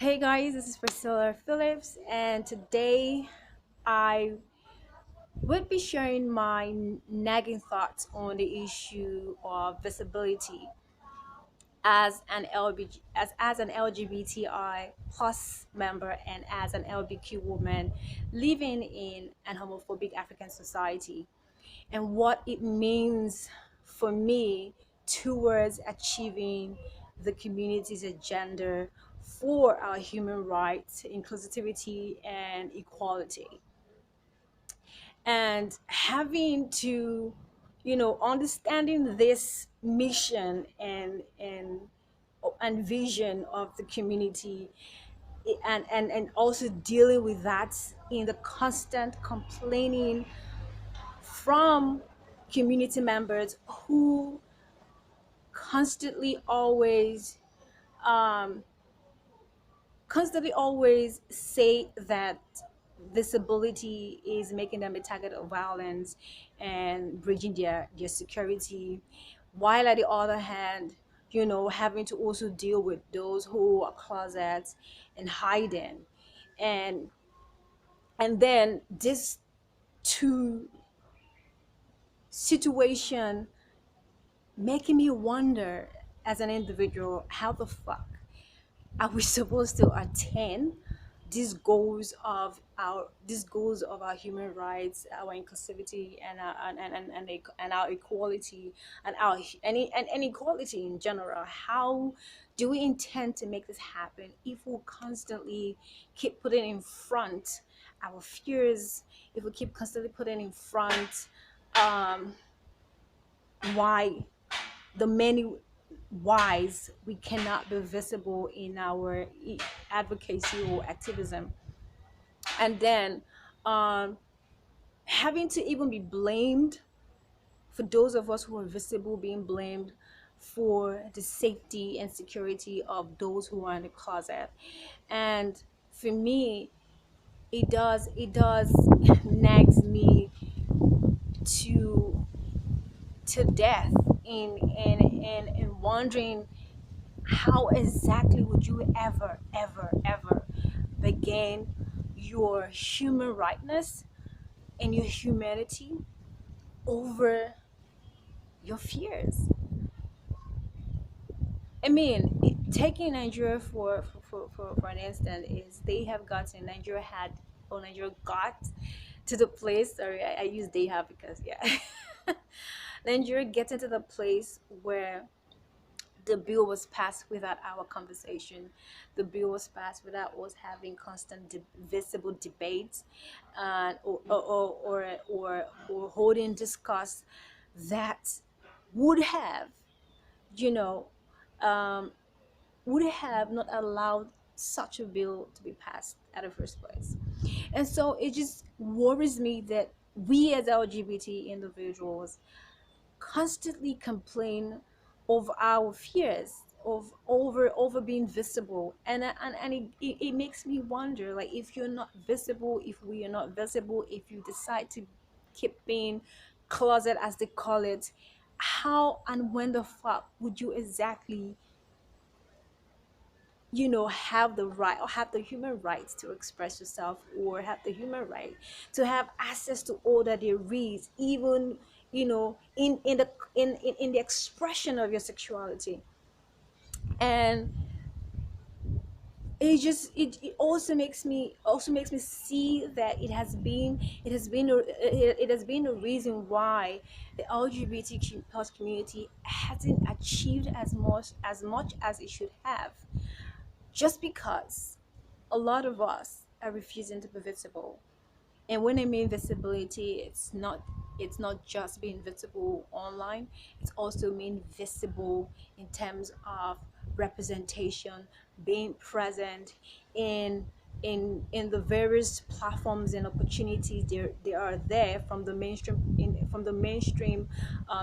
Hey guys, this is Priscilla Phillips, and today I would be sharing my nagging thoughts on the issue of visibility as an an LGBTI plus member and as an LBQ woman living in an homophobic African society, and what it means for me towards achieving the community's agenda for our human rights, inclusivity, and equality. And having to, understanding this mission and vision of the community, and also dealing with that in the constant complaining from community members who constantly always um, say that disability is making them a target of violence and breaching their security, while at the other hand, having to also deal with those who are closets and hiding, and then this two situation making me wonder as an individual, how the fuck are we supposed to attain these goals of our human rights, our inclusivity, and our equality, and our and equality in general? How do we intend to make this happen if we constantly keep putting in front our fears, if we keep constantly putting in front um, why the many whys we cannot be visible in our advocacy or activism, and then um, having to even be blamed for those of us who are visible, being blamed for the safety and security of those who are in the closet. And for me, it does nags me to death in wondering how exactly would you ever begin your human rightness and your humanity over your fears? I mean, taking Nigeria for an instant, is they have gotten Nigeria had or Nigeria got to the place. Sorry, I use they have because yeah, Nigeria getting to the place where the bill was passed without our conversation. The bill was passed without us having constant visible debates, or holding discuss that would have, you know, um, would have not allowed such a bill to be passed at the first place. And so it just worries me that we as LGBT individuals constantly complain of our fears of over being visible, and it makes me wonder, like, if you're not visible, if we are not visible, if you decide to keep being closet as they call it, how and when the fuck would you exactly have the right or have the human rights to express yourself, or have the human right to have access to all that there is, even in the expression of your sexuality? And it also makes me see that it has been a reason why the LGBTQ plus community hasn't achieved as much as it should have, just because a lot of us are refusing to be visible. And when I mean visibility, it's not just being visible online, it's also being visible in terms of representation, being present in in the various platforms and opportunities they are there from the mainstream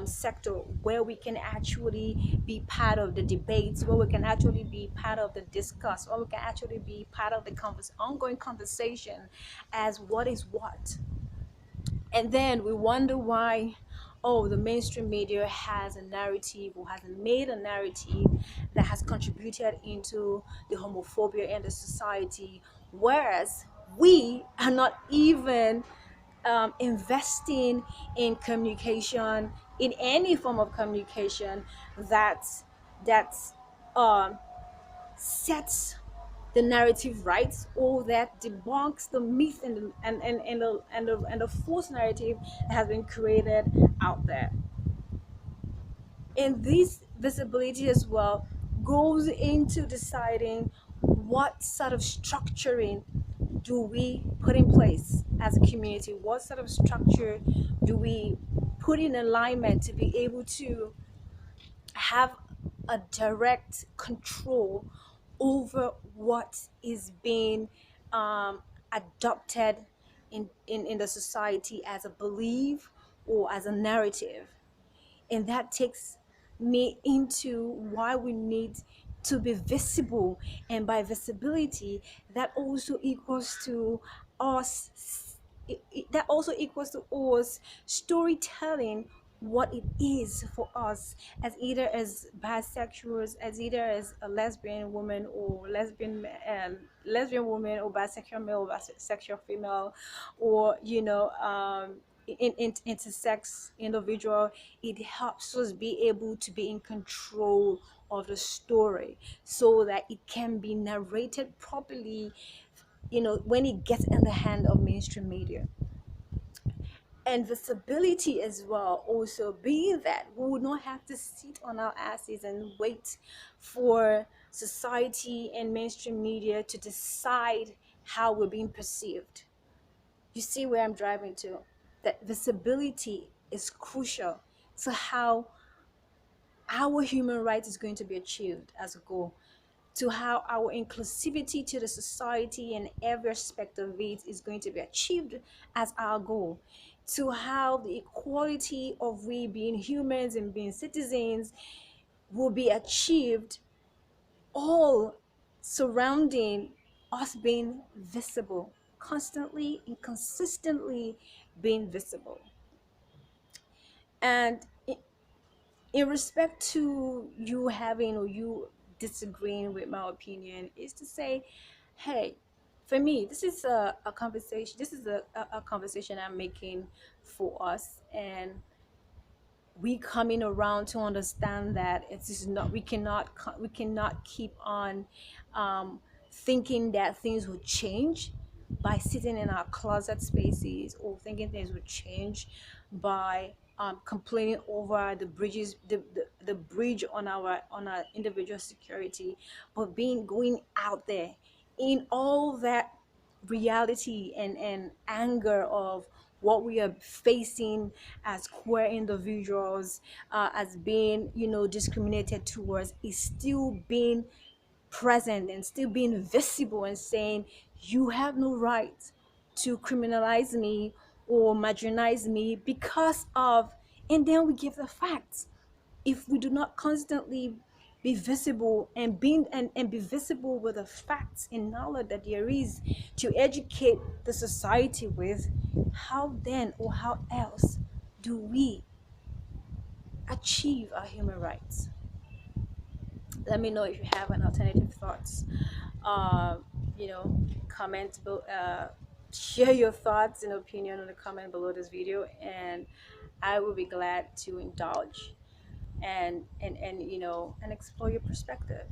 sector, where we can actually be part of the debates, where we can actually be part of the discuss, where we can actually be part of the ongoing conversation as what is what. And then we wonder why oh, the mainstream media has a narrative or has made a narrative that has contributed into the homophobia in the society, whereas we are not even investing in communication, in any form of communication that that um, sets the narrative right, or that debunks the myth and the false narrative that has been created out there. And this visibility as well goes into deciding what sort of structuring do we put in place as a community, what sort of structure do we put in alignment to be able to have a direct control over what is being adopted in the society as a belief or as a narrative. And that takes me into why we need to be visible. And by visibility, that also equals to us, that also equals to us storytelling what it is for us, as either as bisexuals, as either as a lesbian woman or lesbian woman, or bisexual male, bisexual female, or in intersex individual. It helps us be able to be in control of the story, so that it can be narrated properly, when it gets in the hand of mainstream media. And visibility as well, also being that we would not have to sit on our asses and wait for society and mainstream media to decide how we're being perceived. You see where I'm driving to? That visibility is crucial to how our human rights is going to be achieved as a goal, to how our inclusivity to the society and every aspect of it is going to be achieved as our goal, to how the equality of we being humans and being citizens will be achieved, all surrounding us being visible, constantly and consistently being visible. And in respect to you having or you disagreeing with my opinion, is to say, hey, for me, this is a conversation, this is a conversation I'm making for us. And we coming around to understand that it is not, we cannot keep on um, thinking that things will change by sitting in our closet spaces, or thinking things will change by complaining over the bridges, the bridge on our individual security, but being going out there in all that reality and anger of what we are facing as queer individuals, as being discriminated towards, is still being present and still being visible, and saying you have no right to criminalize me or marginalize me because of. And then we give the facts. If we do not constantly be visible and be visible with the facts and knowledge that there is to educate the society with, how then or how else do we achieve our human rights? Let me know if you have an alternative thoughts. uh, Comment share your thoughts and opinion in the comment below this video, and I will be glad to indulge and explore your perspective.